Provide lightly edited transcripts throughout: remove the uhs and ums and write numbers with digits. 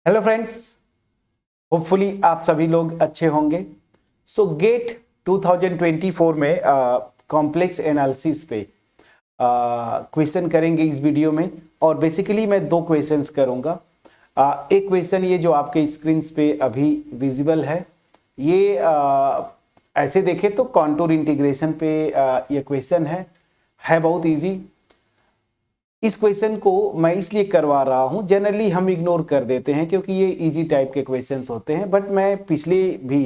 Hello friends, hopefully आप सभी लोग अच्छे होंगे। सो गेट 2024 में कॉम्प्लेक्स एनालिसिस पे क्वेश्चन करेंगे इस वीडियो में। और बेसिकली मैं दो क्वेश्चंस करूंगा। एक क्वेश्चन ये जो आपके स्क्रीन पे अभी विजिबल है, ये ऐसे देखें तो कॉन्टूर इंटीग्रेशन पे ये क्वेश्चन है बहुत इजी। इस क्वेश्चन को मैं इसलिए करवा रहा हूं, जनरली हम इग्नोर कर देते हैं क्योंकि ये इजी टाइप के क्वेश्चंस होते हैं। बट मैं पिछले भी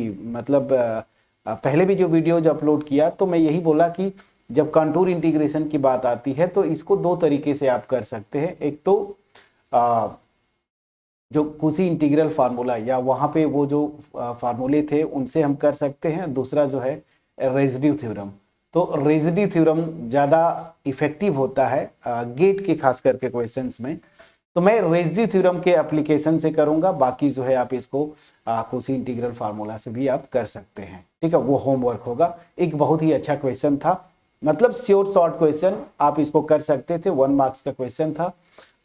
पहले भी जो वीडियोज अपलोड किया तो मैं यही बोला कि जब कंटूर इंटीग्रेशन की बात आती है तो इसको दो तरीके से आप कर सकते हैं। एक तो जो कुसी इंटीग्रल फार्मूला या वहाँ पे वो जो फार्मूले थे उनसे हम कर सकते हैं। दूसरा जो है रेसिड्यू थ्योरम। तो रेसिड्यू थ्योरम ज़्यादा इफेक्टिव होता है गेट के खास करके क्वेश्चंस में। तो मैं रेसिड्यू थ्योरम के एप्लीकेशन से करूंगा, बाकी जो है आप इसको कुसी इंटीग्रल फार्मूला से भी आप कर सकते हैं। ठीक है, वो होमवर्क होगा। एक बहुत ही अच्छा क्वेश्चन था, मतलब श्योर शॉर्ट क्वेश्चन, आप इसको कर सकते थे। 1 मार्क्स का क्वेश्चन था।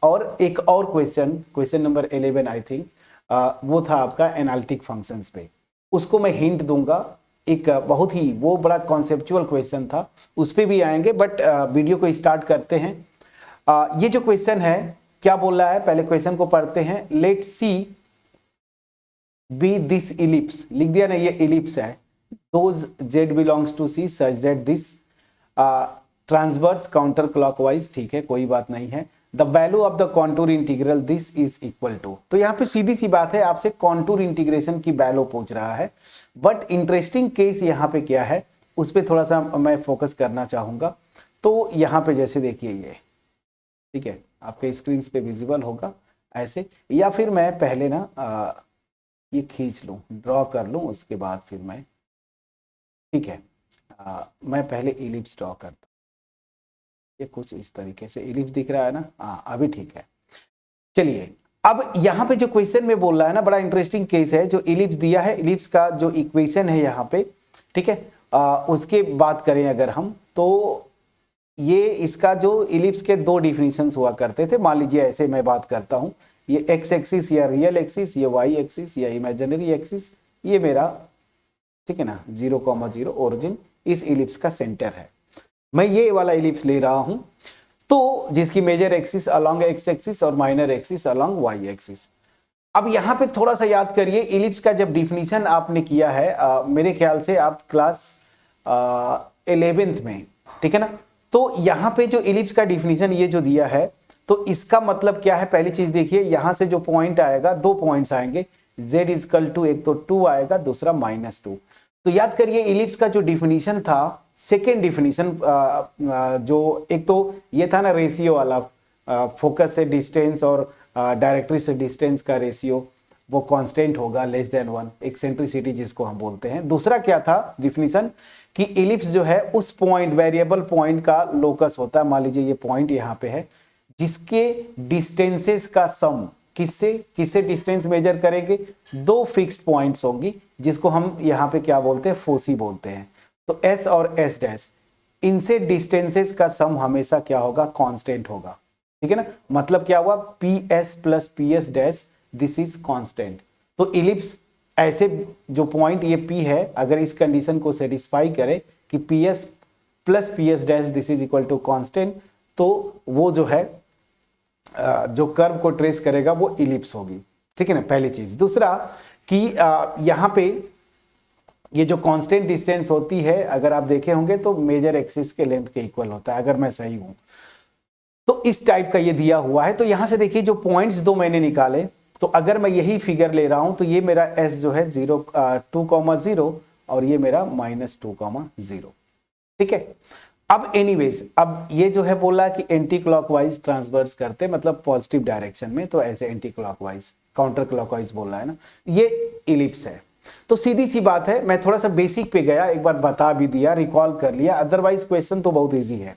और एक और क्वेश्चन नंबर 11 आई थिंक, वो था आपका एनालिटिक फंक्शंस पे। उसको मैं हिंट दूंगा। एक बहुत ही वो बड़ा कॉन्सेप्चुअल क्वेश्चन था, उस पर भी आएंगे। बट वीडियो को स्टार्ट करते हैं। ये जो क्वेश्चन है क्या बोल रहा है, पहले क्वेश्चन को पढ़ते हैं। Let C be this ellipse, लिख दिया ना, ये इलिप्स है। Those z belongs to C such that this transverse counter clockwise, ठीक है, कोई बात नहीं है। The value of the contour integral this is equal to. तो यहाँ पे सीधी सी बात है, आपसे कॉन्टूर इंटीग्रेशन की वैल्यू पूछ रहा है। बट इंटरेस्टिंग केस यहाँ पे क्या है, उस पर थोड़ा सा मैं फोकस करना चाहूंगा। तो यहाँ पे जैसे देखिए ये, ठीक है, आपके स्क्रीन पे विजिबल होगा ऐसे। या फिर मैं पहले ना ये खींच लूँ, ड्रॉ कर लूँ, उसके बाद फिर मैं, ठीक है, मैं पहले इलिप्स ड्रॉ करता हूँ। ये कुछ इस तरीके से इलिप्स दिख रहा है ना, हाँ अभी ठीक है। चलिए, अब यहाँ पे जो क्वेश्चन में बोल रहा है ना, बड़ा इंटरेस्टिंग केस है। जो इलिप्स दिया है, इलिप्स का जो इक्वेशन है यहाँ पे, ठीक है, उसके बात करें अगर हम, तो ये इसका जो इलिप्स के दो डिफिनीशंस हुआ करते थे। मान लीजिए ऐसे मैं बात करता हूँ, ये एक्स एक्सिस या रियल एक्सिस, ये वाई एक्सिस या इमेजिनरी एक्सिस, ये मेरा, ठीक है ना, 0,0 ओरिजिन इस इलिप्स का सेंटर है। मैं ये वाला इलिप्स ले रहा हूं, तो जिसकी major axis along x axis और minor axis along y axis. अब यहां पे थोड़ा सा याद करिए, इलिप्स का जब डिफिनीशन आपने किया है, मेरे ख्याल से आप क्लास 11th में, ठीक है ना। तो यहां पे जो इलिप्स का डिफिनीशन ये जो दिया है, तो इसका मतलब क्या है, पहली चीज देखिए, यहां से जो पॉइंट आएगा, दो पॉइंट्स आएंगे, z इक्वल टू, एक तो 2 आएगा, दूसरा -2। तो याद करिए इलिप्स का जो डिफिनीशन था, सेकेंड डिफिनीशन, जो एक तो ये था ना रेशियो वाला, फोकस से डिस्टेंस और डायरेक्ट्रिक्स से डिस्टेंस का रेशियो, वो कांस्टेंट होगा लेस देन 1, एक्सेंट्रिसिटी जिसको हम बोलते हैं। दूसरा क्या था डिफिनीशन, कि इलिप्स जो है उस पॉइंट, वेरिएबल पॉइंट का लोकस होता है। मान लीजिए ये पॉइंट यहाँ पे है, जिसके डिस्टेंसेस का सम, किससे डिस्टेंस मेजर करेंगे, दो फिक्स्ड पॉइंट्स होंगी, जिसको हम यहाँ पे क्या बोलते हैं, फोसी बोलते हैं। तो s और s डैश, इनसे डिस्टेंसेस का सम हमेशा क्या होगा, कांस्टेंट होगा। ठीक है ना, मतलब क्या हुआ, ps plus ps dash this is constant. तो इलिप्स ऐसे जो पॉइंट ये p है, अगर इस कंडीशन को सेटिस्फाई करे कि ps plus ps dash this is equal to constant, तो वो जो है जो कर्व को ट्रेस करेगा वो इलिप्स होगी। ठीक है ना, पहली चीज। दूसरा कि यहाँ पे ये जो कांस्टेंट डिस्टेंस होती है, अगर आप देखे होंगे तो मेजर एक्सिस के लेंथ के इक्वल होता है, अगर मैं सही हूं तो। इस टाइप का ये दिया हुआ है। तो यहां से देखिए जो पॉइंट्स दो मैंने निकाले, तो अगर मैं यही फिगर ले रहा हूं तो ये मेरा s जो है 2,0 और ये मेरा -2,0। ठीक है। अब एनीवेज, अब ये जो है बोला कि एंटी क्लॉकवाइज ट्रांसवर्स करते, मतलब पॉजिटिव डायरेक्शन में, तो ऐसे एंटी क्लॉकवाइज, काउंटर क्लॉकवाइज बोल रहा है ना, ये इलिप्स है। तो सीधी सी बात है, मैं थोड़ा सा बेसिक पे गया, एक बार बता भी दिया, रिकॉल कर लिया, अदरवाइज क्वेश्चन तो बहुत इजी है।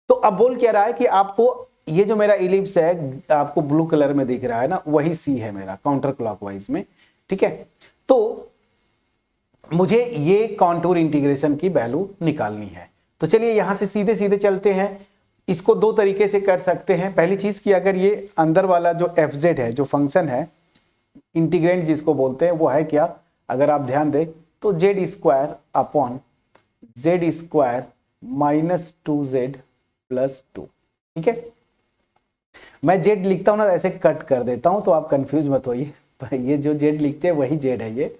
तो अब बोल क्या रहा है कि आपको ये जो मेरा इलिप्स है, आपको ब्लू कलर में दिख रहा है ना, वही सी है मेरा काउंटर क्लॉकवाइज में। ठीक है, तो मुझे ये कॉन्टूर इंटीग्रेशन की वैल्यू निकालनी है। तो चलिए यहां से सीधे सीधे चलते हैं। इसको दो तरीके से कर सकते हैं। पहली चीज कि अगर ये अंदर वाला जो fz है, जो फंक्शन है, इंटीग्रेंड जिसको बोलते हैं वो है क्या, अगर आप ध्यान दें तो Z square upon Z square minus 2z plus 2। ठीक है, मैं जेड लिखता हूं ना ऐसे कट कर देता हूं तो आप कंफ्यूज मत होइए, ये जो जेड लिखते हैं वही जेड है ये।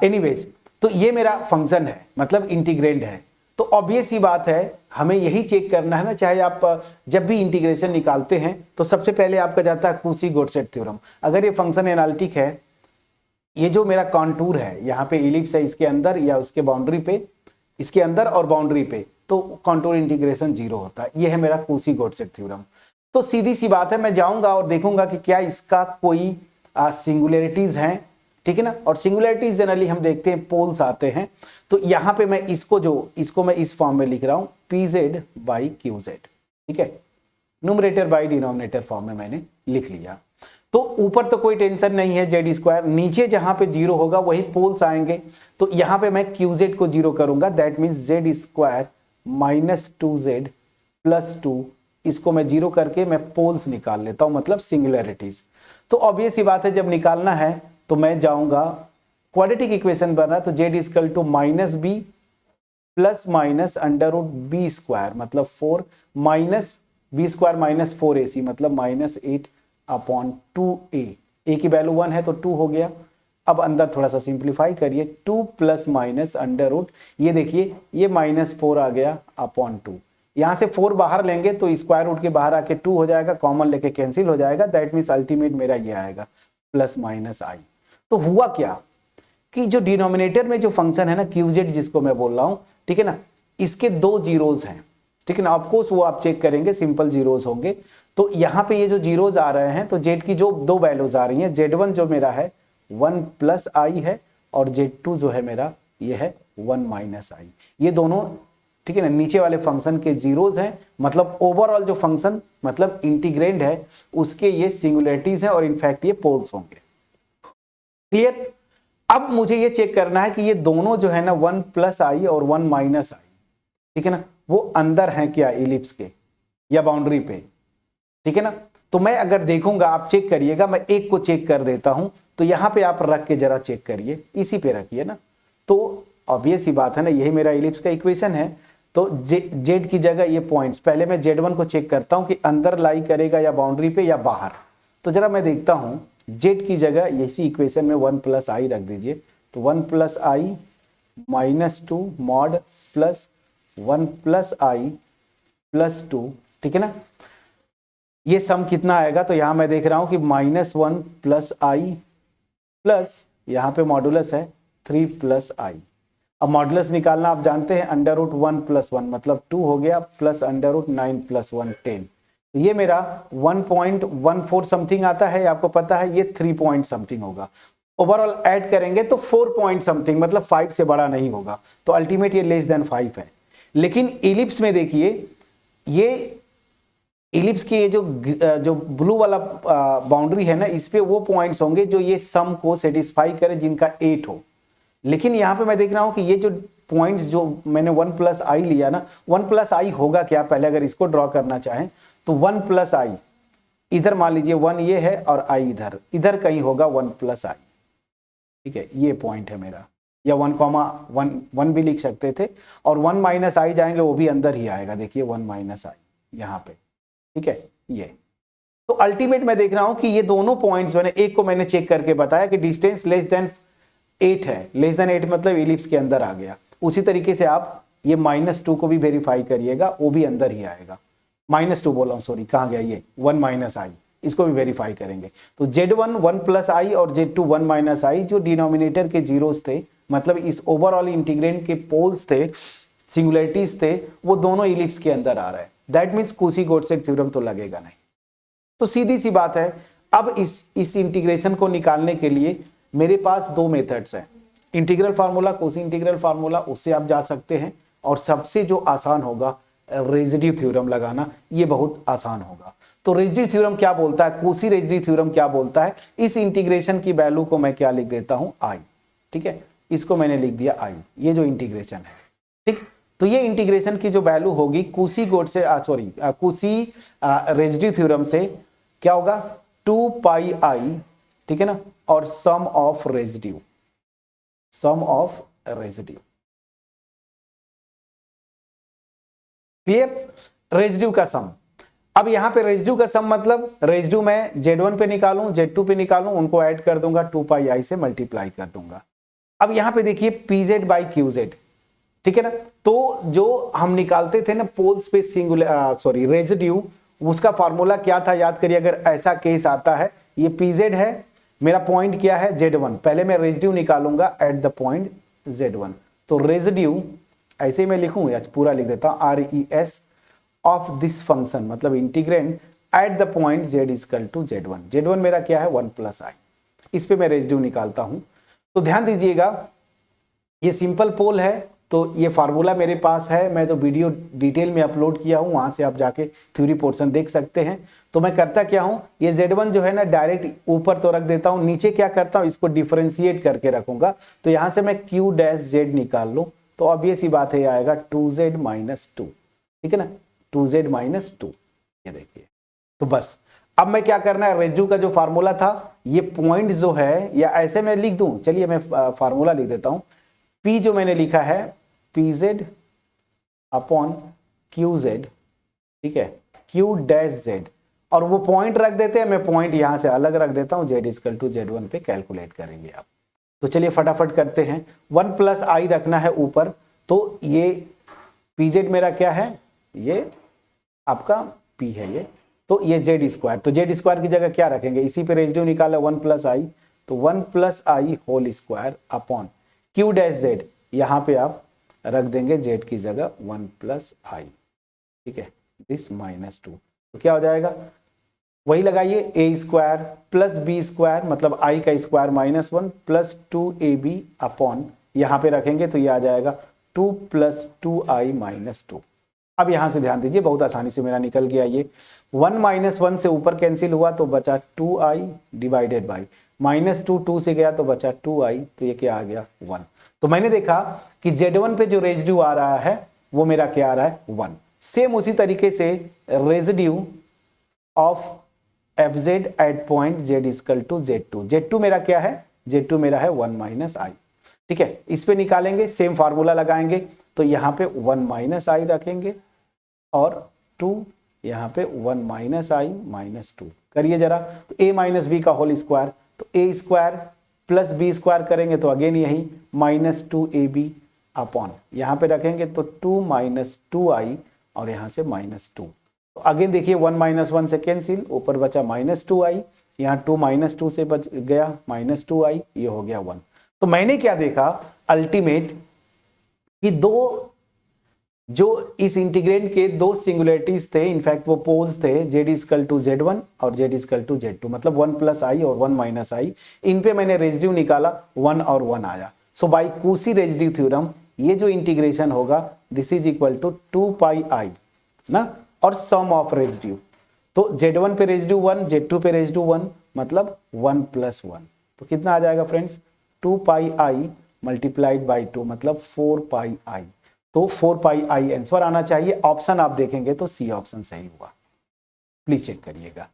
एनीवेज, तो ये मेरा फंक्शन है, मतलब इंटीग्रेंड है। तो ऑब्वियस ही बात है, हमें यही चेक करना है ना, चाहे आप जब भी इंटीग्रेशन निकालते हैं तो सबसे पहले आपका जाता है कूसी-गोडसेट थ्योरम। अगर ये फंक्शन एनालिटिक है, ये जो मेरा कॉन्टूर है यहाँ पे इलिप्स है, इसके अंदर या उसके बाउंड्री पे, इसके अंदर और बाउंड्री पे, तो कॉन्टूर इंटीग्रेशन 0 होता है। ये है मेरा कूसी-गोडसेट थ्योरम। तो सीधी सी बात है, मैं जाऊंगा और देखूंगा कि क्या इसका कोई सिंगुलरिटीज हैं, ठीक है ना। और सिंगुलरिटीज जनरली हम देखते हैं पोल्स आते हैं। तो यहां पे मैं इसको मैं इस फॉर्म में लिख रहा हूं pz बाई qz, ठीक है, न्यूमरेटर बाई डिनोमिनेटर फॉर्म में मैंने लिख लिया। तो ऊपर तो कोई टेंशन नहीं है जेड स्क्वायर, नीचे जहां पे 0 होगा वही पोल्स आएंगे। तो यहां पे मैं qz को 0 करूंगा, that means Z square minus 2z plus 2, इसको मैं 0 करके मैं पोल्स निकाल लेता हूं, मतलब सिंगुलरिटीज। तो ऑब्वियस ही बात है, जब निकालना है तो मैं जाऊंगा, क्वाड्रेटिक इक्वेशन बन रहा है तो z equal to minus B plus minus under root B square, मतलब 4 minus B square minus 4ac, मतलब माइनस 8 अपॉन 2a। a की वैल्यू 1 है तो 2 हो गया। अब अंदर थोड़ा सा सिंप्लीफाई करिए, 2 प्लस माइनस अंडर रूट, ये देखिए ये माइनस 4 आ गया अपॉन 2। यहां से 4 बाहर लेंगे तो स्क्वायर रूट के बाहर आके 2 हो जाएगा, कॉमन लेके कैंसिल हो जाएगा, दैट मीन्स अल्टीमेट मेरा ये आएगा प्लस माइनस आई। तो हुआ क्या कि जो डिनोमिनेटर में जो फंक्शन है ना qz जिसको मैं बोल रहा हूं, ठीक है ना, इसके 2 जीरोज हैं, ठीक है ना। ऑफकोर्स वो आप चेक करेंगे, सिंपल जीरोज होंगे। तो यहाँ पे ये जो जीरोज आ रहे हैं तो z की जो 2 वैल्यूज आ रही हैं, z1 जो मेरा है 1 प्लस आई है और z2 जो है मेरा ये है 1 माइनस आई। ये दोनों, ठीक है ना, नीचे वाले फंक्शन के जीरोज हैं, मतलब ओवरऑल जो फंक्शन मतलब इंटीग्रेंड है उसके ये सिंगुलरिटीज हैं और इनफैक्ट ये पोल्स होंगे। क्लियर। अब मुझे ये चेक करना है कि ये दोनों जो है ना 1 प्लस आई और 1 माइनस आई, ठीक है ना, वो अंदर हैं क्या इलिप्स के या बाउंड्री पे, ठीक है ना। तो मैं अगर देखूंगा, आप चेक करिएगा, मैं एक को चेक कर देता हूं, तो यहां पे आप रख के जरा चेक करिए, इसी पे रखिए ना। तो ऑब्वियस ही बात है ना, यही मेरा इलिप्स का इक्वेशन है। तो जेड की जगह ये पॉइंट्स, पहले मैं z1 को चेक करता हूं कि अंदर लाई करेगा या बाउंड्री पे या बाहर। तो जरा मैं देखता हूं, z की जगह इसी इक्वेशन में 1 प्लस आई रख दीजिए, तो 1 प्लस आई माइनस 2 मॉड प्लस 1 प्लस आई प्लस 2, ठीक है ना। ये सम कितना आएगा, तो यहां मैं देख रहा हूं कि माइनस 1 प्लस आई प्लस यहां पे मॉडुलस है 3 प्लस आई। अब मॉडुलस निकालना आप जानते हैं, अंडर रूट 1 प्लस 1 मतलब 2 हो गया, प्लस अंडर रूट 9 प्लस 1 10। ये मेरा 1.14 समथिंग आता है, आपको पता है ये 3 पॉइंट समथिंग होगा। ओवरऑल ऐड करेंगे तो 4 पॉइंट समथिंग, मतलब 5 से बड़ा नहीं होगा, तो अल्टीमेट ये लेस देन 5 है। लेकिन इलिप्स में देखिए, ये इलिप्स के ये जो ब्लू वाला बाउंड्री है ना, इस पे वो पॉइंट्स होंगे जो ये सम को सेटिस्फाई करे, जिनका 8 हो। लेकिन यहां पे मैं देख रहा हूं कि ये जो पॉइंट्स जो मैंने 1 प्लस आई लिया ना, 1 प्लस आई होगा क्या, पहले अगर इसको ड्रॉ करना चाहें तो 1 प्लस आई, इधर मान लीजिए 1 ये है और आई इधर कहीं होगा 1 प्लस आई, ठीक है, ये पॉइंट है मेरा, या 1 भी लिख सकते थे, और 1 माइनस आई जाएंगे वो भी अंदर ही आएगा, देखिए 1 माइनस आई यहाँ पे, ठीक है ये। तो अल्टीमेट मैं देख रहा हूं कि ये दोनों पॉइंट्स, मैंने एक को मैंने चेक करके बताया कि डिस्टेंस लेस देन 8 है, लेस देन 8 मतलब इलिप्स के अंदर आ गया। उसी तरीके से आप ये -2 को भी वेरीफाई करिएगा, वो भी अंदर ही आएगा। -2 बोला हूं, सॉरी, कहां गया ये 1 माइनस आई, इसको भी वेरीफाई करेंगे। तो Z1 1 प्लस आई और Z2 1 माइनस आई जो डिनोमिनेटर के जीरोस थे, मतलब इस ओवरऑल इंटीग्रेंड के पोल्स थे, सिंगुलरिटीज थे, वो दोनों इलिप्स के अंदर आ रहे हैं। दैट मीन्स कूसी-गोडसेट थ्योरम तो लगेगा नहीं। तो सीधी सी बात है, अब इस इंटीग्रेशन को निकालने के लिए मेरे पास 2 मेथड्स हैं, integral formula, Kosi integral formula, उससे आप जा सकते हैं, और सबसे जो आसान होगा रेजिड्यू थ्योरम लगाना, ये बहुत आसान होगा। तो रेजिड्यू थ्योरम क्या बोलता है, कोसी रेजिड्यू थ्योरम क्या बोलता है, इस इंटीग्रेशन की वैल्यू को मैं क्या लिख देता हूं, आई, ठीक है, इसको मैंने लिख दिया आई, ये जो इंटीग्रेशन है, ठीक। तो ये इंटीग्रेशन की जो वैल्यू होगी कोसी रेजिड्यू थ्योरम से क्या होगा, 2 पाई आई ठीक है ना, और sum of residue, sum of residue. Clear, residue का सम। अब यहां पे रेजिड्यू का सम मतलब रेजिड्यू मैं Z1 पे निकालूं, Z2 पे निकालूं, उनको ऐड कर दूंगा, 2 पाई आई से मल्टीप्लाई कर दूंगा। अब यहां पे देखिए PZ बाई QZ, ठीक है ना, तो जो हम निकालते थे ना पोल्स पे सिंगुलर रेजिड्यू, उसका फॉर्मूला क्या था याद करिए। अगर ऐसा केस आता है, ये PZ है, मेरा पॉइंट क्या है Z1, पहले मैं रेजिड्यू निकालूंगा एट द पॉइंट Z1, तो रेजिड्यू ऐसे ही मैं लिखूं या पूरा लिख देता हूं, RES ऑफ दिस फंक्शन, मतलब integrand at the point Z equal to Z1। Z1 मेरा क्या है 1 प्लस आई, इस पे मैं रेजिड्यू निकालता हूं। तो ध्यान दीजिएगा, ये सिंपल पोल है, तो ये फार्मूला मेरे पास है, मैं तो वीडियो डिटेल में अपलोड किया हूं, वहां से आप जाके थ्योरी पोर्शन देख सकते हैं। तो मैं करता क्या हूं, ये Z1 जो है ना डायरेक्ट ऊपर तो रख देता हूं, नीचे क्या करता हूं, इसको डिफरेंशिएट करके रखूंगा। तो यहां से मैं Q डैश Z निकाल लूं, तो अब ये सी बात है, आएगा 2Z माइनस 2, ठीक है ना, 2Z माइनस 2, ये देखिए। तो बस अब मैं क्या करना है, रेजिड्यू का जो फार्मूला था, ये पॉइंट जो है, या ऐसे मैं लिख दूं, चलिए मैं फार्मूला लिख देता हूं। P जो मैंने लिखा है PZ अपॉन QZ, ठीक है, Q डैश Z, और वो पॉइंट रख देते हैं, मैं पॉइंट यहां से अलग रख देता हूं, Z इक्वल टू Z1 पे कैलकुलेट करेंगे आप। तो चलिए फटाफट करते हैं, 1 प्लस आई रखना है ऊपर, तो ये PZ मेरा क्या है, ये आपका P है ये, तो ये Z स्क्वायर, तो Z स्क्वायर की जगह क्या रखेंगे, इसी पे रेजिड्यू निकाला 1 प्लस आई, तो 1 plus i whole square upon Q dash Z, यहां पे आप रख देंगे Z की जगह 1 प्लस आई, ठीक है, दिस माइनस 2, तो क्या हो जाएगा, वही लगाइए, ए स्क्वायर प्लस बी स्क्वायर, मतलब आई का square minus 1 plus 2AB upon, यहां पे रखेंगे तो ये आ जाएगा 2 प्लस 2I माइनस 2। अब यहां से ध्यान दीजिए, बहुत आसानी से मेरा निकल गया ये, 1 माइनस 1 से ऊपर कैंसिल हुआ तो बचा 2I डिवाइडेड बाई माइनस 2, 2 से गया तो बचा 2I, तो ये क्या आ गया 1। तो मैंने देखा कि Z1 पे जो रेजिड्यू आ रहा है वो मेरा क्या आ रहा है 1। सेम उसी तरीके से residue of FZ at point Z equal to Z2, Z2 मेरा क्या है, Z2 मेरा है 1 माइनस आई, ठीक है, इस पे निकालेंगे, सेम फार्मूला लगाएंगे, तो यहाँ पे 1 माइनस आई रखेंगे और 2, यहाँ पे 1 माइनस आई माइनस 2, करिए जरा, तो a माइनस बी का होल स्क्वायर, तो a square plus B square करेंगे तो अगेन यही माइनस 2AB अपॉन, यहाँ पे रखेंगे तो 2 माइनस 2I और यहाँ से माइनस 2, तो अगेन देखिए 1 माइनस 1 से कैंसिल, ऊपर बचा माइनस 2I, यहाँ 2 माइनस 2 से बच गया माइनस 2I, ये हो गया 1। तो मैंने क्या देखा अल्टीमेट कि दो जो इस इंटीग्रेंड के दो सिंगुलरिटीज थे, इनफैक्ट वो पोल्स थे, Z इक्वल टू Z1 और Z इक्वल टू Z2, मतलब 1 प्लस आई और 1 माइनस आई, इन पे मैंने रेजिड्यू निकाला, 1 और 1 आया। सो बाय कूसी रेजिड्यू थ्योरम ये जो इंटीग्रेशन होगा दिस इज इक्वल टू 2 पाई आई ना, और सम ऑफ रेजिड्यू, तो Z1 पे रेजिड्यू 1, Z2 पे रेजिड्यू 1, मतलब 1 प्लस 1, तो कितना आ जाएगा friends 2 pi I multiplied by 2, मतलब 4 पाई आई, तो 4 पाई आई आंसर आना चाहिए। ऑप्शन आप देखेंगे तो सी ऑप्शन सही हुआ, प्लीज चेक करिएगा।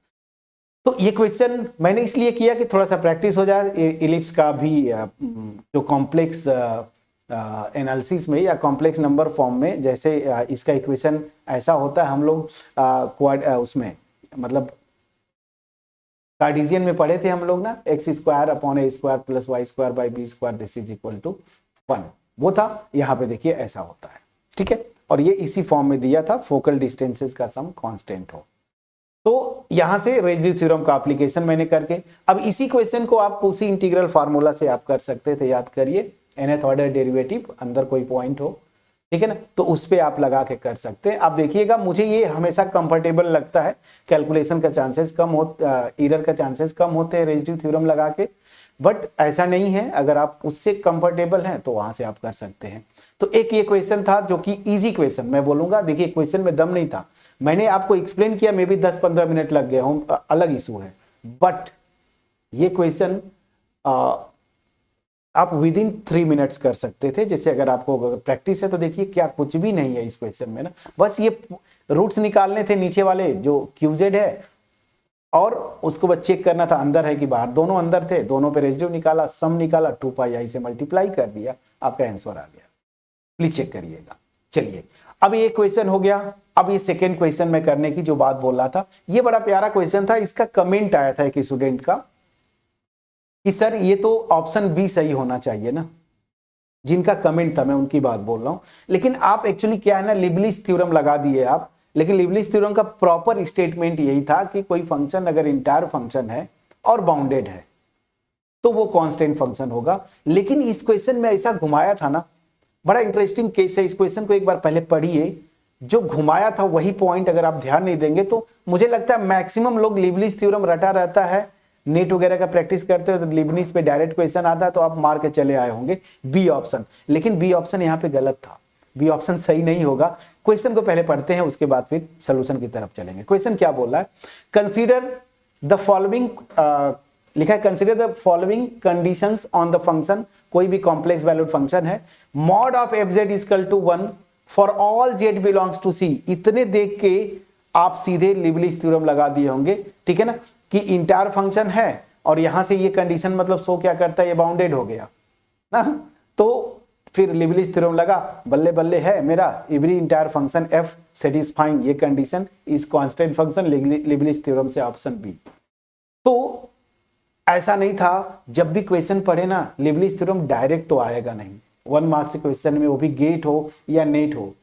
तो ये क्वेश्चन मैंने इसलिए किया कि थोड़ा सा प्रैक्टिस हो जाए, इलिप्स का भी जो कॉम्प्लेक्स एनालिसिस में या कॉम्प्लेक्स नंबर फॉर्म में, जैसे इसका इक्वेशन ऐसा होता है, हम लोग उसमें मतलब कार्टेशियन में पढ़े थे हम लोग ना, X square upon A square plus Y square by B square this is equal to 1, वो था, यहाँ पे देखिए ऐसा होता है, ठीक है, और ये इसी फॉर्म में दिया था, फोकल डिस्टेंसेस का सम कांस्टेंट हो। तो यहां से रेजिड्यू थ्योरम का एप्लीकेशन मैंने करके, अब इसी क्वेश्चन को आप उसी इंटीग्रल फार्मूला से आप कर सकते थे, याद करिए, nth ऑर्डर डेरिवेटिव, अंदर कोई पॉइंट हो, ठीक है ना, तो उस पे आप लगा के कर सकते हैं। आप देखिएगा, मुझे ये हमेशा कंफर्टेबल लगता है, कैलकुलेशन का चांसेस कम हो, एरर का चांसेस कम होते हैं रेजिड्यू थ्योरम लगा के, बट ऐसा नहीं है, अगर आप उससे कंफर्टेबल हैं तो वहां से आप कर सकते हैं। तो एक ये क्वेश्चन था जो कि इजी क्वेश्चन मैं बोलूंगा, देखिए क्वेश्चन में दम नहीं था, मैंने आपको एक्सप्लेन किया, मे बी 10-15 मिनट लग गए हों, अलग इशू है, बट ये क्वेश्चन आप विद इन 3 मिनट्स कर सकते थे। जैसे अगर आपको प्रैक्टिस है तो देखिए क्या कुछ भी नहीं है इस क्वेश्चन में ना, बस ये रूट्स निकालने थे नीचे वाले, जो QZ है और उसको बस चेक करना था अंदर है कि बाहर, दोनों अंदर थे, दोनों पे रेसिड्यू निकाला, सम निकाला, 2 पाई आई से मल्टीप्लाई कर दिया, आपका आंसर आ गया। प्लीज चेक करिएगा। चलिए अब ये क्वेश्चन हो गया। अब ये सेकेंड क्वेश्चन में करने की जो बात बोल रहा था, ये बड़ा प्यारा क्वेश्चन था। इसका कमेंट आया था एक स्टूडेंट का कि सर ये तो ऑप्शन बी सही होना चाहिए ना। जिनका कमेंट था मैं उनकी बात बोल रहा हूं। लेकिन आप एक्चुअली क्या है ना, लिबलिस थ्योरम लगा दिए आप। लेकिन लिबलिस थ्योरम का प्रॉपर स्टेटमेंट यही था कि कोई फंक्शन अगर इंटायर फंक्शन है और बाउंडेड है तो वो कांस्टेंट फंक्शन होगा। लेकिन इस क्वेश्चन में ऐसा घुमाया था ना, बड़ा इंटरेस्टिंग केस है। इस क्वेश्चन को एक बार पहले पढ़िए। जो घुमाया था वही पॉइंट अगर आप ध्यान नहीं देंगे तो मुझे लगता है मैक्सिमम लोग लिबलिस थ्योरम रटा रहता है, नेट वगैरह का प्रैक्टिस करते हो तो लिबनिस पे डायरेक्ट क्वेश्चन आता है तो आप मार के चले आए होंगे बी ऑप्शन। लेकिन बी ऑप्शन यहाँ पे गलत था, बी ऑप्शन सही नहीं होगा। क्वेश्चन को पहले पढ़ते हैं, उसके बाद फिर सोल्यूशन की तरफ चलेंगे। क्वेश्चन क्या बोल रहा है, कंसीडर द फॉलोइंग, लिखा है consider the following conditions on the function, कोई भी कॉम्प्लेक्स वैल्यूड फंक्शन है, mod of f z equal to 1 for all z belongs to C. इतने देख के आप सीधे लिबलिस थ्योरम लगा दिए होंगे, ठीक है ना, कि इंटायर फंक्शन है और यहां से ये कंडीशन मतलब शो क्या करता है, ये बाउंडेड हो गया ना। तो फिर लिबलिस थ्योरम लगा, बल्ले बल्ले है मेरा, every entire function f satisfying ये condition is constant function, Liouville's theorem से ऑप्शन बी। तो ऐसा नहीं था, जब भी क्वेश्चन पढ़े ना लिबलिस थ्योरम डायरेक्ट तो आएगा नहीं 1 मार्क से क्वेश्चन में, वो भी गेट हो या नेट हो,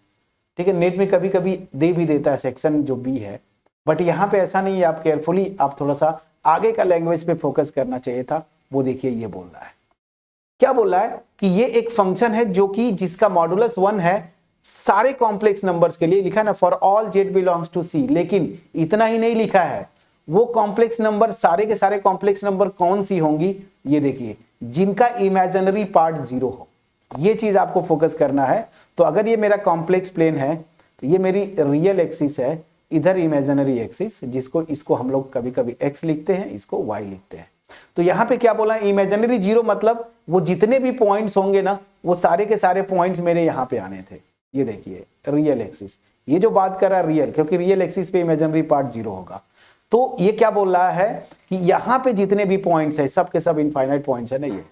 ठीक है। नेट में कभी कभी दे भी देता है सेक्शन जो बी है, बट यहाँ पे ऐसा नहीं है। आप केयरफुली, आप थोड़ा सा आगे का लैंग्वेज पे फोकस करना चाहिए था। वो देखिए ये बोल रहा है, क्या बोल रहा है कि ये एक फंक्शन है जो कि जिसका मॉडुलस 1 है सारे कॉम्प्लेक्स नंबर्स के लिए, लिखा है ना for all z belongs to C. लेकिन इतना ही नहीं लिखा है, वो कॉम्प्लेक्स नंबर सारे के सारे कॉम्प्लेक्स नंबर कौन सी होंगी, ये देखिए, जिनका इमेजिनरी पार्ट 0 हो। ये चीज आपको फोकस करना है। तो अगर ये मेरा कॉम्प्लेक्स प्लेन है तो ये मेरी रियल एक्सिस है, इधर इमेजिनरी एक्सिस, जिसको इसको हम लोग कभी कभी x लिखते हैं, इसको y लिखते हैं। तो यहां पे क्या बोला, इमेजिनरी 0 मतलब वो जितने भी पॉइंट्स होंगे ना, वो सारे के सारे पॉइंट्स मेरे यहां पे आने थे। ये देखिए रियल एक्सिस, ये जो बात कर रहा है रियल, क्योंकि रियल एक्सिस पे इमेजिनरी पार्ट 0 होगा। तो ये क्या बोल रहा है कि यहां पे जितने भी पॉइंट्स है सब के सब इनफाइनाइट पॉइंट्स है ना, ये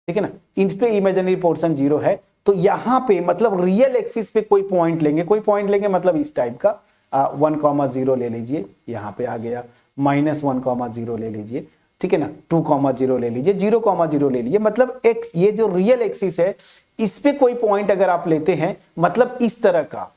ठीक है ना, इन पे इमेजिनरी पोर्शन 0 है। तो यहां पे मतलब रियल एक्सिस पे कोई पॉइंट लेंगे, कोई पॉइंट लेंगे मतलब इस टाइप का 1,0 ले लीजिए, यहाँ पे आ गया, -1,0 ले लीजिए, ठीक है ना, 2,0 ले लीजिए, 0,0 ले लीजिए। मतलब एक्स, ये जो रियल एक्सिस है इस पे कोई पॉइंट अगर आप लेते हैं, मतलब इस तरह का,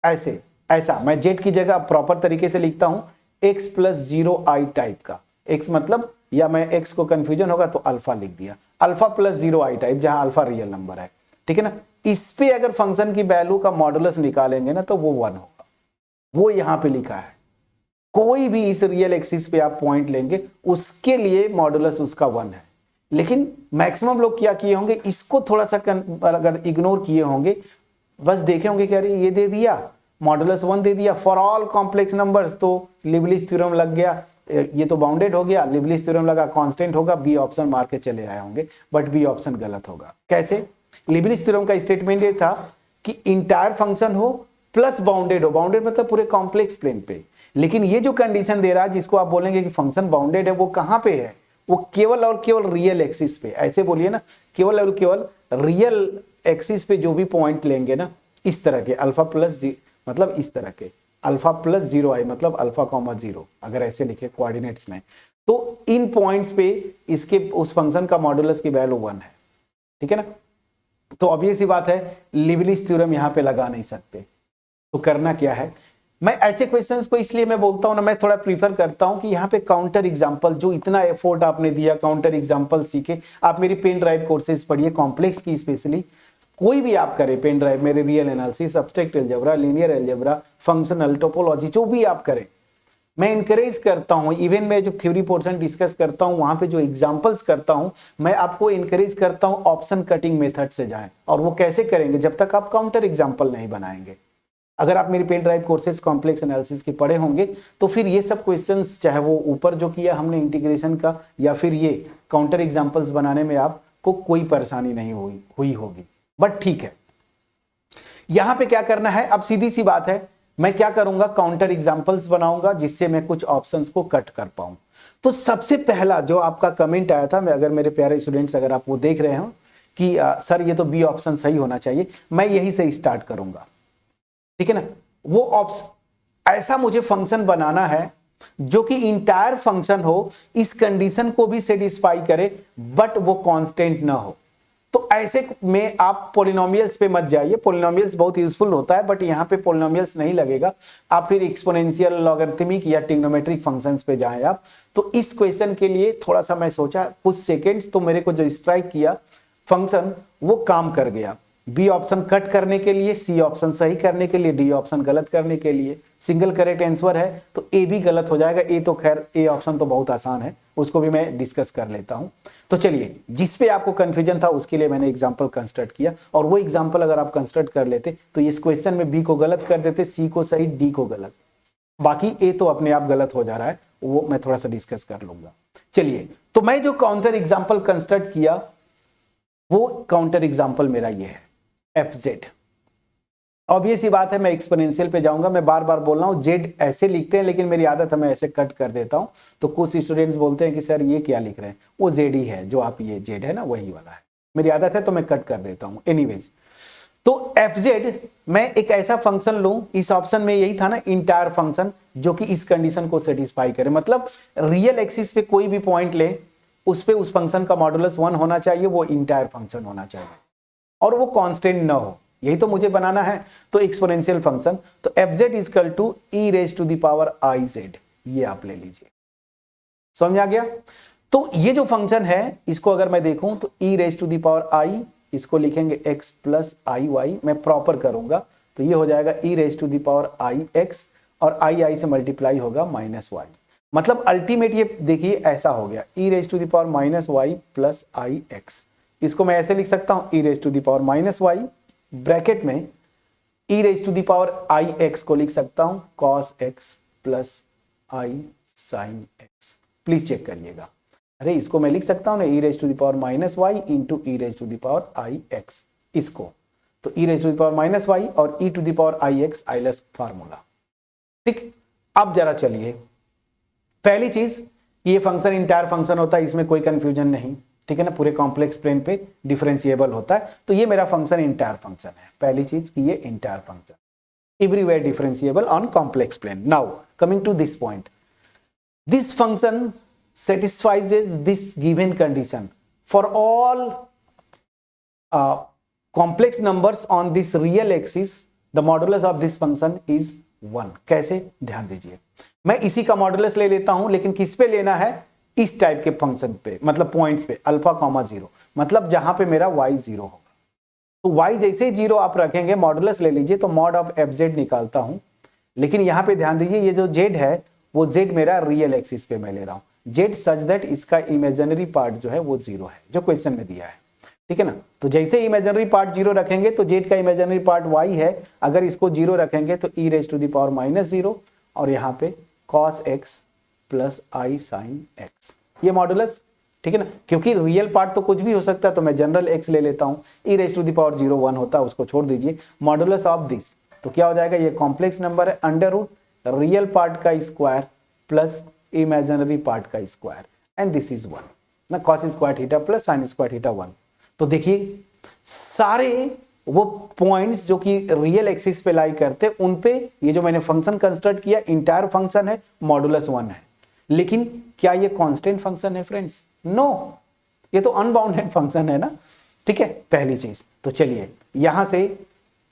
ऐसे, ऐसा मैं जेड की जगह प्रॉपर तरीके से लिखता हूं, x + 0i टाइप का। x मतलब, या मैं x को कंफ्यूजन होगा तो अल्फा लिख दिया, अल्फा + 0i टाइप, जहां अल्फा रियल नंबर है, ठीक है ना। इस पे अगर फंक्शन की वैल्यू का मॉडुलस निकालेंगे ना तो वो 1 होगा। वो यहां पे लिखा है, कोई भी इस रियल एक्सिस पे आप पॉइंट लेंगे उसके लिए मॉडुलस उसका 1 है। लेकिन मैक्सिमम लोग क्या किए होंगे, इसको थोड़ा सा अगर इग्नोर किए होंगे, बस देखे होंगे कि अरे ये दे दिया, मॉडुलस 1 दे दिया फॉर ऑल कॉम्प्लेक्स नंबर्स, तो लिबलिस थ्योरम लग गया, ये तो बाउंडेड हो गया, लिबलिस थ्योरम लगा, कांस्टेंट होगा, बी ऑप्शन मार के चले आए होंगे। बट बी ऑप्शन गलत होगा। कैसे, लिबलिस थ्योरम का स्टेटमेंट ये था कि इंटायर फंक्शन हो प्लस बाउंडेड हो, बाउंडेड मतलब पूरे कॉम्प्लेक्स प्लेन पे। लेकिन ये जो कंडीशन दे रहा है जिसको आप बोलेंगे कि फंक्शन बाउंडेड है, वो कहां पे है, वो केवल और केवल रियल एक्सिस पे, ऐसे बोलिए ना, केवल और केवल रियल एक्सिस पे जो भी पॉइंट लेंगे ना, इस तरह के अल्फा प्लस मतलब इस तरह के अल्फा + 0i मतलब अल्फा, 0, अगर ऐसे लिखे कोऑर्डिनेट्स में, तो इन पॉइंट्स पे इसके उस फंक्शन का मॉडुलस की वैल्यू 1 है, ठीक है ना। तो ऑब्वियस सी बात है, लिबलिस थ्योरम यहां पे लगा नहीं सकते। तो करना क्या है, मैं ऐसे क्वेश्चंस को इसलिए मैं बोलता हूं ना, मैं थोड़ा प्रीफर करता हूं कि यहाँ पे काउंटर एग्जांपल, जो इतना एफोर्ट आपने दिया, काउंटर एग्जांपल सीखे। आप मेरी पेन ड्राइव कोर्सेज पढ़िए, कॉम्प्लेक्स की स्पेशली, कोई भी आप करें पेन ड्राइव, मेरे real analysis, subtract algebra, linear algebra, functional topology, जो भी आप करें, मैं इंकरेज करता हूं। इवन मैं जो थ्योरी पोर्शन डिस्कस करता हूं, वहां पे जो एग्जांपल्स करता हूं, मैं आपको इंकरेज करता हूं ऑप्शन कटिंग मेथड से जाएं। और वो कैसे करेंगे, जब तक आप काउंटर एग्जांपल नहीं बनाएंगे। अगर आप मेरी pen drive courses complex analysis के पढ़े होंगे तो फिर ये सब क्वेश्चंस, चाहे वो ऊपर जो किया हमने इंटीग्रेशन का, या फिर ये काउंटर एग्जांपल्स बनाने में आपको कोई परेशानी नहीं हुई होगी। बट ठीक है, यहां पे क्या करना है, अब सीधी सी बात है, मैं क्या करूंगा, काउंटर एग्जांपल्स बनाऊंगा जिससे मैं कुछ ऑप्शंस को कट कर पाऊं। तो सबसे पहला जो आपका कमेंट आया था, मैं अगर मेरे प्यारे स्टूडेंट्स अगर आप वो देख रहे हो कि सर ये तो बी ऑप्शन सही होना चाहिए, मैं यही से स्टार्ट करूंगा, ठीक है ना। वो ऑप्शन ऐसा मुझे फंक्शन बनाना है जो कि इंटायर फंक्शन हो, इस कंडीशन को भी सेटिस्फाई करे बट वो कांस्टेंट ना हो। तो ऐसे में आप पॉलिनोमियल्स पे मत जाइए, पॉलिनोमियल्स बहुत यूजफुल होता है बट यहाँ पे पॉलिनोमियल्स नहीं लगेगा, आप फिर एक्सपोनेंशियल, लॉगरिथमिक या ट्रिग्नोमेट्रिक फंक्शंस पे जाएं आप। तो इस क्वेश्चन के लिए थोड़ा सा मैं सोचा कुछ सेकेंड्स, तो मेरे को जो स्ट्राइक किया फंक्शन वो काम कर गया। बी ऑप्शन कट करने के लिए, सी ऑप्शन सही करने के लिए, डी ऑप्शन गलत करने के लिए। सिंगल करेक्ट आंसर है तो ए भी गलत हो जाएगा। ए तो खैर ए ऑप्शन तो बहुत आसान है, उसको भी मैं डिस्कस कर लेता हूं। तो चलिए, जिस पे आपको कंफ्यूजन था उसके लिए मैंने एग्जांपल कंस्ट्रक्ट किया, और वो एग्जांपल अगर आप कंस्ट्रक्ट कर लेते तो इस क्वेश्चन में बी को गलत कर देते, सी को सही, डी को गलत। बाकी ए तो अपने आप गलत हो जा रहा है, वो मैं थोड़ा सा डिस्कस कर लूंगा। चलिए, तो मैं जो काउंटर एग्जाम्पल कंस्ट्रक्ट किया वो काउंटर एग्जाम्पल मेरा ये है fz। ऑब्वियस ही बात है, मैं एक्सपोनेंशियल पे जाऊंगा। मैं बार बार बोल रहा हूं z ऐसे लिखते हैं लेकिन मेरी आदत है मैं ऐसे कट कर देता हूं। तो कुछ स्टूडेंट्स बोलते हैं कि सर ये क्या लिख रहे हैं, वो z ही है, जो आप ये z है ना वही वाला है। मेरी आदत है तो मैं कट कर देता हूं। एनीवेज, तो fz मैं एक ऐसा फंक्शन लूं, इस ऑप्शन में यही था ना इंटायर फंक्शन, जो कि इस कंडीशन को सेटिस्फाई करे। मतलब रियल एक्सिस पे कोई भी पॉइंट ले, उस पे उस फंक्शन का मॉडुलस 1 होना चाहिए, वो इंटायर फंक्शन होना चाहिए और वो कांस्टेंट ना हो, यही तो मुझे बनाना है। तो एक्सपोनेंशियल फंक्शन, तो fz equal to e raise to the power iz, ये आप ले लीजिए। समझ आ गया। तो ये जो फंक्शन है इसको अगर मैं देखूं तो e raise to the power i, इसको लिखेंगे x प्लस आई वाई, मैं प्रॉपर करूंगा तो ये हो जाएगा e raise to the power I X, और आई से मल्टीप्लाई होगा माइनस वाई। मतलब अल्टीमेट ये देखिए ऐसा हो गया, e raise to the power minus Y plus I X. इसको मैं ऐसे लिख सकता हूं, e raise to the power minus Y, bracket में e raise to the power I X को लिख सकता हूं cos x plus I sine x। Please check करिएगा, अरे इसको मैं लिख सकता हूं ना, e raise to the power minus Y into e raise to the power I X, इसको तो e raise to the power minus Y और e to the power I X Euler's formula. ठीक, अब जरा चलिए, पहली चीज ये फंक्शन इंटायर फंक्शन होता है, इसमें कोई कंफ्यूजन नहीं, ठीक है ना, पूरे कॉम्प्लेक्स प्लेन पे डिफरेंशिएबल होता है। तो ये मेरा फंक्शन इंटायर फंक्शन है, पहली चीज कि ये entire function everywhere differentiable on complex plane. Now coming to this point, this function satisfies this given condition for all complex numbers on this real axis, the modulus of this function is 1। कैसे, ध्यान दीजिए, मैं इसी का modulus ले लेता हूं, लेकिन किस पे लेना है, इस टाइप के फंक्शन पे, मतलब पॉइंट्स पे अल्फा कॉमा 0, मतलब जहां पे मेरा y 0 होगा। तो y जैसे 0 आप रखेंगे, मॉडुलस ले लीजिए, तो मॉड ऑफ fz निकालता हूं। लेकिन यहां पे ध्यान दीजिए, ये जो z है वो z मेरा रियल एक्सिस पे मैं ले रहा हूं, z सच दैट इसका इमेजिनरी पार्ट जो है वो 0 है, जो क्वेश्चन में दिया है, ठीक है ना। तो जैसे इमेजिनरी पार्ट 0 रखेंगे तो z का इमेजिनरी पार्ट y है, अगर इसको 0 रखेंगे तो e raise to the power minus 0 और यहाँ पे cos x plus I sine x, ये मॉडुलस, ठीक है ना। क्योंकि रियल पार्ट तो कुछ भी हो सकता है तो मैं जनरल x ले लेता हूँ, e raise to the power 0 1 होता है, उसको छोड़ दीजिए। मॉडुलस ऑफ दिस तो क्या हो जाएगा, ये कॉम्प्लेक्स नंबर है, अंडर रूट रियल पार्ट का स्क्वायर प्लस इमेजिनरी पार्ट का स्क्वायर, एंड दिस इज 1 ना, cos square theta plus sin square theta 1। तो देखिए सारे वो पॉइंट्स जो कि रियल एक्सिस पे लाई करते, उन पे ये जो मैंने फंक्शन कंस्ट्रक्ट किया इंटायर फंक्शन है, मॉडुलस 1 है। लेकिन क्या ये कांस्टेंट फंक्शन है फ्रेंड्स? नो, ये तो अनबाउंडेड फंक्शन है ना, ठीक है, पहली चीज। तो चलिए यहां से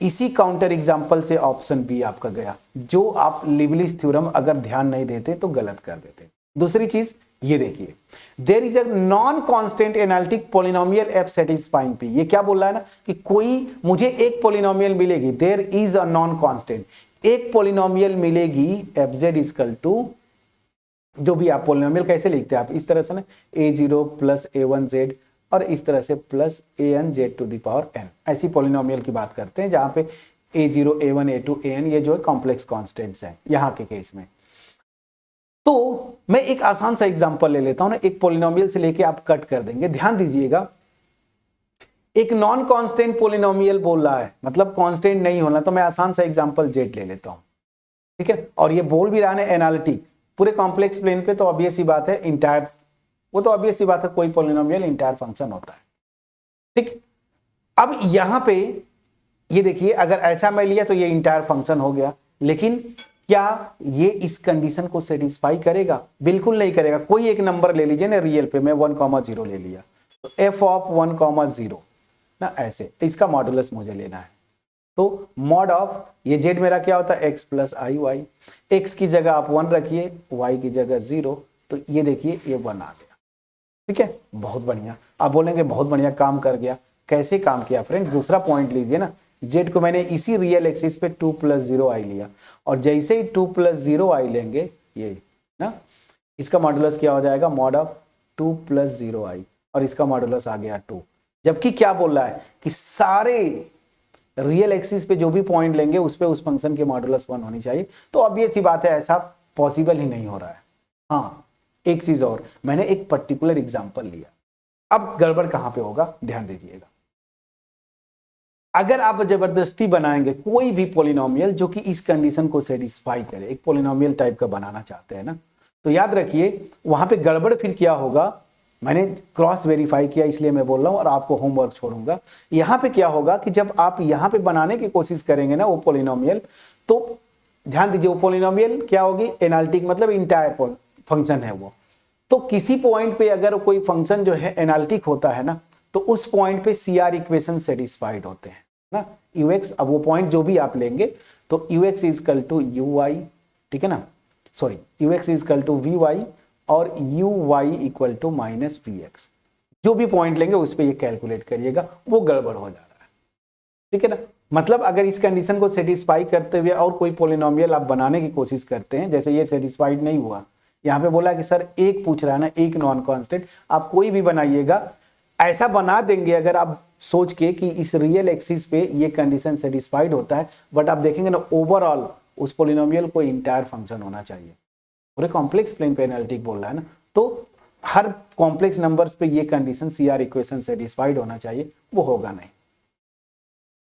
इसी काउंटर एग्जांपल से ऑप्शन बी आपका गया, जो आप लिबलिस थ्योरम अगर ध्यान नहीं देते तो गलत कर देते। दूसरी चीज ये देखिए, there is a non constant analytic polynomial F satisfying P. ये क्या बोल रहा है ना कि कोई मुझे एक पॉलिनोमियल मिलेगी, there is a non constant, एक पॉलिनोमियल मिलेगी एफ जेड इक्वल टू, जो भी आप पॉलिनोमियल कैसे लिखते हैं आप इस तरह से ना, a0 प्लस a1z और इस तरह से plus an z to the power n, ऐसी पॉलिनोमियल की बात करते हैं जहां पे a0 a1 a2 an ये जो है कॉम्प्लेक्स कांस्टेंट्स हैं यहां के केस में। तो मैं एक आसान सा एग्जांपल ले लेता हूं ना, एक पॉलिनोमियल से लेके आप कट कर देंगे। ध्यान दीजिएगा, एक नॉन कांस्टेंट पॉलिनोमियल बोल रहा है, मतलब कांस्टेंट नहीं होना, तो मैं आसान सा एग्जांपल z ले लेता हूं। ठीक है। और ये बोल भी रहा है एनालिटिक पूरे कॉम्प्लेक्स प्लेन पे, तो ऑब्वियस सी बात है इंटायर, वो तो ऑब्वियस सी बात है कोई पॉलिनोमियल इंटायर फंक्शन होता है। ठीक, अब यहां पे ये देखिए अगर ऐसा मैं लिया तो ये इंटायर फंक्शन हो गया, लेकिन क्या ये इस कंडीशन को सेटिस्फाई करेगा? बिल्कुल नहीं करेगा। कोई एक नंबर ले लीजिए ना रियल पे, मैं 1,0 ले लिया तो f ऑफ 1,0 ना, ऐसे इसका मॉडुलस मुझे लेना है। तो मॉड ऑफ ये z मेरा क्या होता है x plus I Y, x की जगह आप 1 रखिए, y की जगह 0, तो ये देखिए ये 1 आ गया। ठीक है, बहुत बढ़िया। आप बोलेंगे बहुत बढ़िया काम कर गया, कैसे काम किया फ्रेंड? दूसरा पॉइंट लीजिए ना, z को मैंने इसी रियल एक्सिस पे 2 प्लस 0 आई लिया, और जैसे ही 2 प्लस 0 आई लेंगे ये ना, इसका मॉडुलस क्या हो जाएगा? मॉड ऑफ 2 प्लस 0 आई, और इसका मॉडुलस आ गया 2। जबकि क्या बोल रहा है कि सारे रियल एक्सिस पे जो भी पॉइंट लेंगे उस पे उस फंक्शन की मॉडुलस 1 होनी चाहिए। तो ऑब्वियस सी बात है ऐसा पॉसिबल ही नहीं हो रहा है। हाँ, एक चीज और, मैंने एक पर्टिकुलर एग्जांपल लिया। अब गड़बड़ कहां पे होगा ध्यान दीजिएगा। अगर आप जबरदस्ती बनाएंगे कोई भी पॉलिनोमियल जो कि इस कंडीशन को सेटिस्फाई करे, एक पॉलिनोमियल टाइप का बनाना चाहते हैं ना, तो याद रखिए वहां पे गड़बड़ फिर क्या होगा, मैंने क्रॉस वेरीफाई किया इसलिए मैं बोल रहा हूं और आपको होमवर्क छोड़ूंगा। यहां पे क्या होगा कि जब आप यहां पे बनाने की कोशिश करेंगे ना वो पॉलिनोमियल, तो ध्यान दीजिए वो पॉलिनोमियल क्या होगी? एनालिटिक, मतलब इंटायर फंक्शन है वो। तो किसी पॉइंट पे अगर कोई फंक्शन जो है एनालिटिक होता है ना, तो उस पॉइंट पे CR इक्वेशन सेटिस्फाइड होते हैं ना, ux। अब वो पॉइंट जो भी आप लेंगे तो ux इजकल टू uy, ठीक है ना, sorry ux equal to vy और uy equal to minus vx। जो भी पॉइंट लेंगे उस पे ये कैलकुलेट करिएगा, वो गड़बड़ हो जा रहा है। ठीक है ना, मतलब अगर इस कंडीशन को सेटिस्फाई करते हुए और कोई पॉलिनोमियल आप बनाने की कोशिश करते हैं, जैसे ये सेटिस्फाइड नहीं हुआ, यहां पे बोला कि सर एक पूछ रहा है ना, एक नॉन कांस्टेंट, आप कोई भी बनाइएगा, ऐसा बना देंगे अगर आप सोच के कि इस रियल एक्सिस पे ये कंडीशन सेटिस्फाइड होता है, बट आप देखेंगे ना ओवरऑल उस पॉलिनोमियल को इंटायर फंक्शन होना चाहिए। पूरे कॉम्प्लेक्स प्लेन पे एनालिटिक बोल रहा है ना, तो हर कॉम्प्लेक्स नंबर्स पे ये कंडीशन CR इक्वेशन सेटिस्फाइड होना चाहिए, वो होगा नहीं।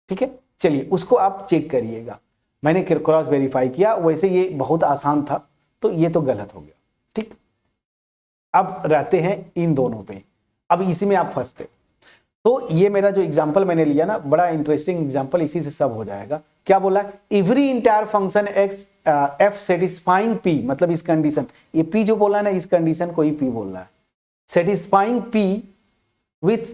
ठीक है, चलिए उसको आप चेक करिएगा। मैंने क्रॉस वेरीफाई किया, वैसे ये बहुत आसान था, तो ये तो गलत हो गया। ठीक, अब रहते हैं इन दोनों पे, अब इसी में आप फंसते। तो ये मेरा जो एग्जांपल मैंने लिया ना, बड़ा इंटरेस्टिंग एग्जांपल, इसी से सब हो जाएगा। क्या बोला? Every entire function x F satisfying P, मतलब इस कंडीशन, ये पी जो बोला है ना, इस कंडीशन को ही पी बोल रहा है, satisfying P with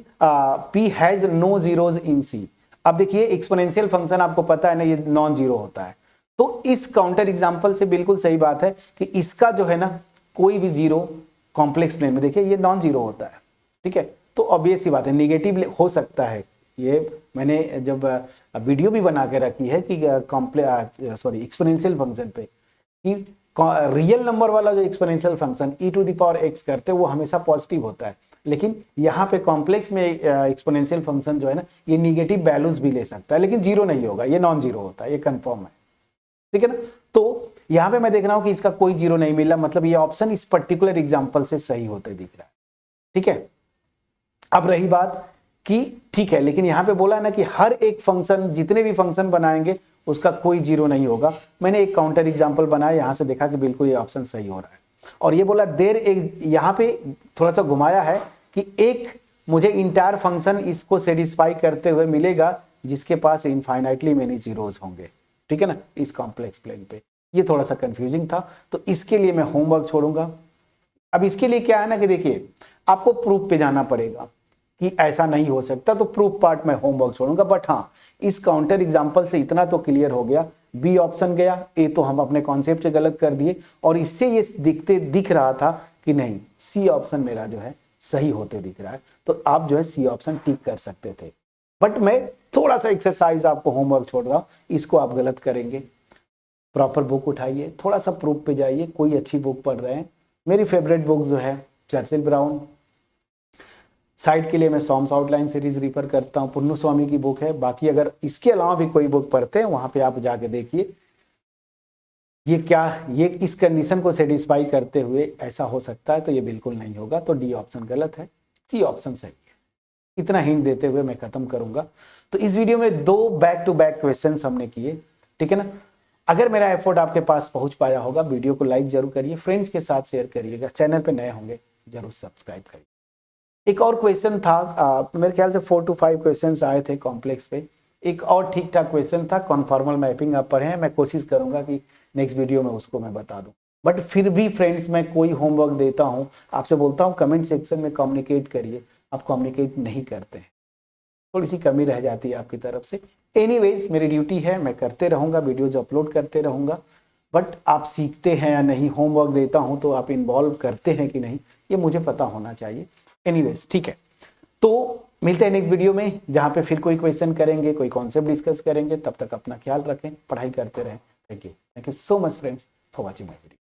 P has no zeros in C. अब देखिए एक्सपोनेंशियल फंक्शन आपको पता है ना, ये नॉन जीरो होता है, तो इस काउंटर एग्जांपल से बिल्कुल सही बात है कि इसका जो है ना कोई भी जीरो कॉम्प्लेक्स प्लेन में, देखिए ये नॉन जीरो होता है। ठीक है, तो ऑब्वियस सी बात है निगेटिव हो सकता है। ये मैंने जब वीडियो भी बना के रखी है कि एक्सपोनेंशियल फंक्शन पे, कि रियल नंबर वाला जो एक्सपोनेंशियल फंक्शन e⁻x करते हैं वो हमेशा पॉजिटिव होता है, लेकिन यहाँ पे कॉम्प्लेक्स में एक्सपोनेंशियल फंक्शन जो है ना ये निगेटिव वैल्यूज भी ले सकता है, लेकिन जीरो नहीं होगा, ये नॉन जीरो होता है, ये कंफर्म है। ठीक है ना, तो यहाँ पे मैं देख रहा हूँ कि इसका कोई जीरो नहीं मिला, मतलब ये ऑप्शन इस पर्टिकुलर एग्जाम्पल से सही होते दिख रहा है। ठीक है, अब रही बात कि ठीक है, लेकिन यहां पे बोला है ना कि हर एक फंक्शन, जितने भी फंक्शन बनाएंगे उसका कोई जीरो नहीं होगा। मैंने एक काउंटर एग्जांपल बनाया, यहां से देखा कि बिल्कुल ये ऑप्शन सही हो रहा है। और ये बोला देर एक, यहां पे थोड़ा सा घुमाया है कि एक मुझे इंटायर फंक्शन इसको सेटिस्फाई करते हुए मिलेगा जिसके पास इनफाइनाइटली मेनी जीरोज होंगे। ठीक है ना, इस कॉम्प्लेक्स प्लेन पे ये थोड़ा सा कंफ्यूजिंग था, तो इसके लिए मैं होमवर्क छोड़ूंगा। अब इसके लिए क्या है ना कि देखिए आपको प्रूफ पे जाना पड़ेगा कि ऐसा नहीं हो सकता, तो प्रूफ पार्ट में होमवर्क छोड़ूंगा। बट हाँ, इस काउंटर एग्जांपल से इतना तो क्लियर हो गया, बी ऑप्शन गया, ए तो हम अपने कॉन्सेप्ट से गलत कर दिए, और इससे ये दिख रहा था कि नहीं सी ऑप्शन मेरा जो है सही होते दिख रहा है, तो आप जो है सी ऑप्शन टिक कर सकते थे। बट मैं थोड़ा सा एक्सरसाइज आपको होमवर्क छोड़ रहा हूँ, इसको आप गलत करेंगे। प्रॉपर बुक उठाइए, थोड़ा सा प्रूफ पे जाइए, कोई अच्छी बुक पढ़ रहे हैं। मेरी फेवरेट बुक जो है चर्चिल ब्राउन, साइड के लिए मैं सॉम्स आउटलाइन सीरीज रिफर करता हूँ, पुन्नु स्वामी की बुक है। बाकी अगर इसके अलावा भी कोई बुक पढ़ते हैं वहां पे आप जाके देखिए ये क्या, ये इस कंडीशन को सेटिस्फाई करते हुए ऐसा हो सकता है, तो ये बिल्कुल नहीं होगा, तो डी ऑप्शन गलत है, सी ऑप्शन सही है। इतना हिंट देते हुए मैं खत्म करूंगा। तो इस वीडियो में 2 बैक टू बैक क्वेश्चंस हमने किए, ठीक है ना। अगर मेरा एफर्ट आपके पास पहुंच पाया होगा, वीडियो को लाइक जरूर करिए, फ्रेंड्स के साथ शेयर करिएगा, चैनल पे नए होंगे जरूर सब्सक्राइब करिए। एक और क्वेश्चन था, मेरे ख्याल से 4 to 5 क्वेश्चंस आए थे कॉम्प्लेक्स पे। एक और ठीक ठाक क्वेश्चन था, कॉन्फॉर्मल मैपिंग आप पढ़े हैं, मैं कोशिश करूंगा कि नेक्स्ट वीडियो में उसको मैं बता दूं। बट फिर भी फ्रेंड्स मैं कोई होमवर्क देता हूं, आपसे बोलता हूं कमेंट सेक्शन में कम्युनिकेट करिए, आप कम्युनिकेट नहीं करते हैं, थोड़ी सी कमी रह जाती है आपकी तरफ से। एनीवेज मेरी ड्यूटी है, मैं करते रहूँगा, वीडियोज अपलोड करते रहूँगा, बट आप सीखते हैं या नहीं, होमवर्क देता हूँ तो आप इन्वॉल्व करते हैं कि नहीं, ये मुझे पता होना चाहिए। एनीवेज ठीक है, तो मिलते हैं नेक्स्ट वीडियो में, जहाँ पे फिर कोई क्वेश्चन करेंगे, कोई कॉन्सेप्ट डिस्कस करेंगे। तब तक अपना ख्याल रखें, पढ़ाई करते रहें। Thank you so much friends for watching my video.